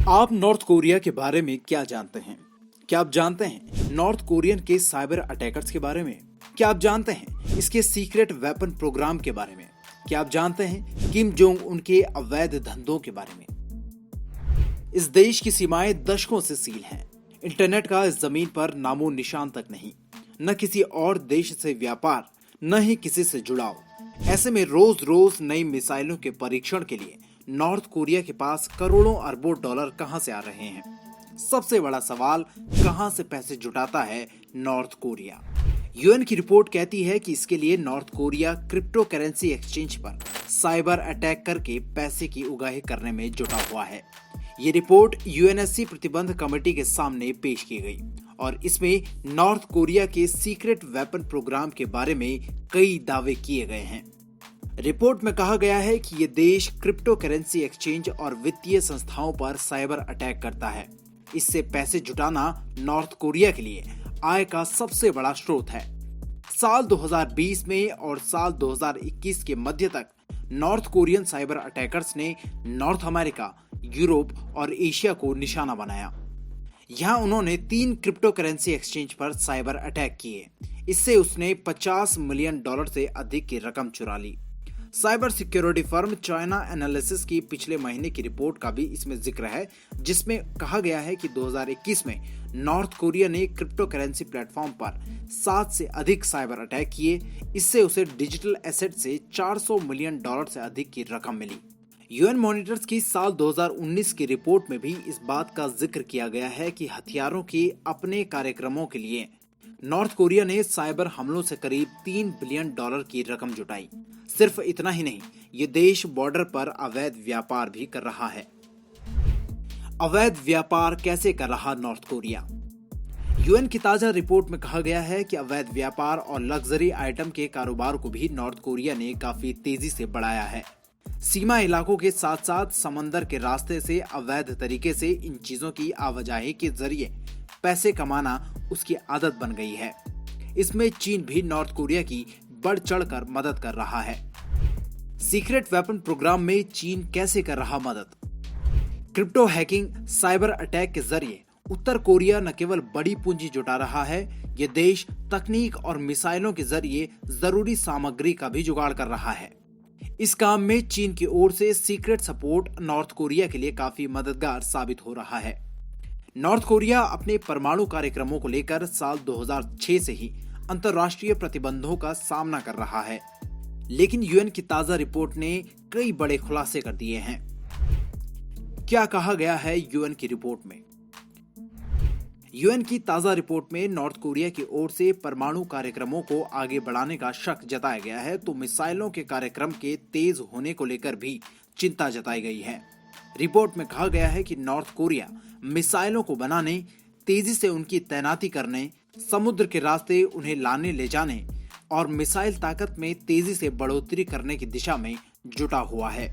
आप north Korea के बारे में क्या जानते हैं? क्या आप जानते हैं नॉर्थ कोरियन के साइबर अटैकर्स के बारे में? क्या आप जानते हैं इसके सीक्रेट वेपन प्रोग्राम के बारे में? क्या आप जानते हैं किम जोंग उन के अवैध धंधों के बारे में? इस देश की सीमाएं दशकों से सील हैं। इंटरनेट का इस जमीन पर नामो निशान तक नहीं, न किसी और देश से व्यापार, न ही किसी से जुड़ाव। ऐसे में रोज रोज नई मिसाइलों के परीक्षण के लिए नॉर्थ कोरिया के पास करोड़ों अरबों डॉलर कहां से आ रहे हैं? सबसे बड़ा सवाल, कहां से पैसे जुटाता है नॉर्थ कोरिया? यूएन की रिपोर्ट कहती है कि इसके लिए north Korea crypto currency exchange पर साइबर अटैक करके पैसे की उगाही करने में जुटा हुआ है। ये रिपोर्ट यूएनएससी प्रतिबंध कमेटी के सामने पेश की गई और इसमें नॉर्थ कोरिया के सीक्रेट वेपन प्रोग्राम के बारे में कई दावे किए गए हैं। रिपोर्ट में कहा गया है कि ये देश क्रिप्टो करेंसी एक्सचेंज और वित्तीय संस्थाओं पर साइबर अटैक करता है। इससे पैसे जुटाना नॉर्थ कोरिया के लिए आय का सबसे बड़ा स्रोत है। साल 2020 में और साल 2021 के मध्य तक नॉर्थ कोरियन साइबर अटैकर्स ने नॉर्थ अमेरिका, यूरोप और एशिया को निशाना बनाया। यहाँ उन्होंने 3 क्रिप्टो करेंसी एक्सचेंज पर साइबर अटैक किए। इससे उसने $50 मिलियन से अधिक की रकम चुरा ली। Cyber security firm Chainalysis की पिछले महीने की रिपोर्ट का भी इसमें जिक्र है, जिसमें कहा गया है कि 2021 में नॉर्थ कोरिया ने क्रिप्टो करेंसी प्लेटफॉर्म पर 7 से अधिक साइबर अटैक किए। इससे उसे डिजिटल एसेट से $400 मिलियन से अधिक की रकम मिली। यूएन मॉनिटर्स की साल 2019 की रिपोर्ट में भी इस बात का जिक्र किया गया है कि हथियारों के अपने कार्यक्रमों के लिए नॉर्थ कोरिया ने साइबर हमलों से करीब $3 बिलियन की रकम जुटाई। सिर्फ इतना ही नहीं, ये देश बॉर्डर पर अवैध व्यापार भी कर रहा है। अवैध व्यापार कैसे कर रहा नॉर्थ कोरिया? यूएन की ताजा रिपोर्ट में कहा गया है कि अवैध व्यापार और लग्जरी आइटम के कारोबार को भी नॉर्थ कोरिया ने काफी तेजी से बढ़ाया है। सीमा इलाकों के साथ साथ समंदर के रास्ते से अवैध तरीके से इन चीजों की आवाजाही के जरिए पैसे कमाना उसकी आदत बन गई है। इसमें चीन भी नॉर्थ कोरिया की बढ़ चढ़कर मदद कर रहा है। सीक्रेट वेपन प्रोग्राम में चीन कैसे कर रहा मदद? क्रिप्टो हैकिंग, साइबर अटैक के जरिए उत्तर कोरिया न केवल बड़ी पूंजी जुटा रहा है, ये देश तकनीक और मिसाइलों के जरिए जरूरी सामग्री का भी जुगाड़ कर रहा है। इस काम में चीन की ओर से सीक्रेट सपोर्ट नॉर्थ कोरिया के लिए काफी मददगार साबित हो रहा है। नॉर्थ कोरिया अपने परमाणु कार्यक्रमों को लेकर साल 2006 से ही अंतर्राष्ट्रीय प्रतिबंधों का सामना कर रहा है, लेकिन यूएन की ताजा रिपोर्ट ने कई बड़े खुलासे कर दिए हैं। क्या कहा गया है यूएन की रिपोर्ट में? यूएन की ताजा रिपोर्ट में नॉर्थ कोरिया की ओर से परमाणु कार्यक्रमों को आगे बढ़ाने का शक जताया गया है, तो मिसाइलों के कार्यक्रम के तेज होने को लेकर भी चिंता जताई गई है। रिपोर्ट में कहा गया है कि नॉर्थ कोरिया मिसाइलों को बनाने, तेजी से उनकी तैनाती करने, समुद्र के रास्ते उन्हें लाने ले जाने और मिसाइल ताकत में तेजी से बढ़ोतरी करने की दिशा में जुटा हुआ है।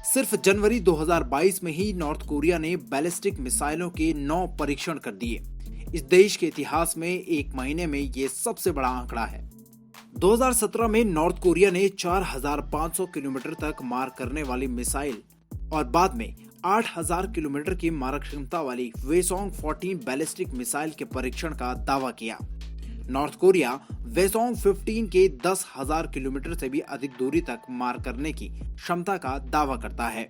सिर्फ जनवरी 2022 में ही नॉर्थ कोरिया ने बैलिस्टिक मिसाइलों के 9 परीक्षण कर दिए। इस देश के इतिहास में एक महीने में ये सबसे बड़ा आंकड़ा है। 2017 में नॉर्थ कोरिया ने 4500 किलोमीटर तक मार करने वाली मिसाइल और बाद में 8000 किलोमीटर की मारक क्षमता वाली वेसोंग 14 बैलिस्टिक मिसाइल के परीक्षण का दावा किया। नॉर्थ कोरिया वेसोंग 15 के 10,000 किलोमीटर से भी अधिक दूरी तक मार करने की क्षमता का दावा करता है।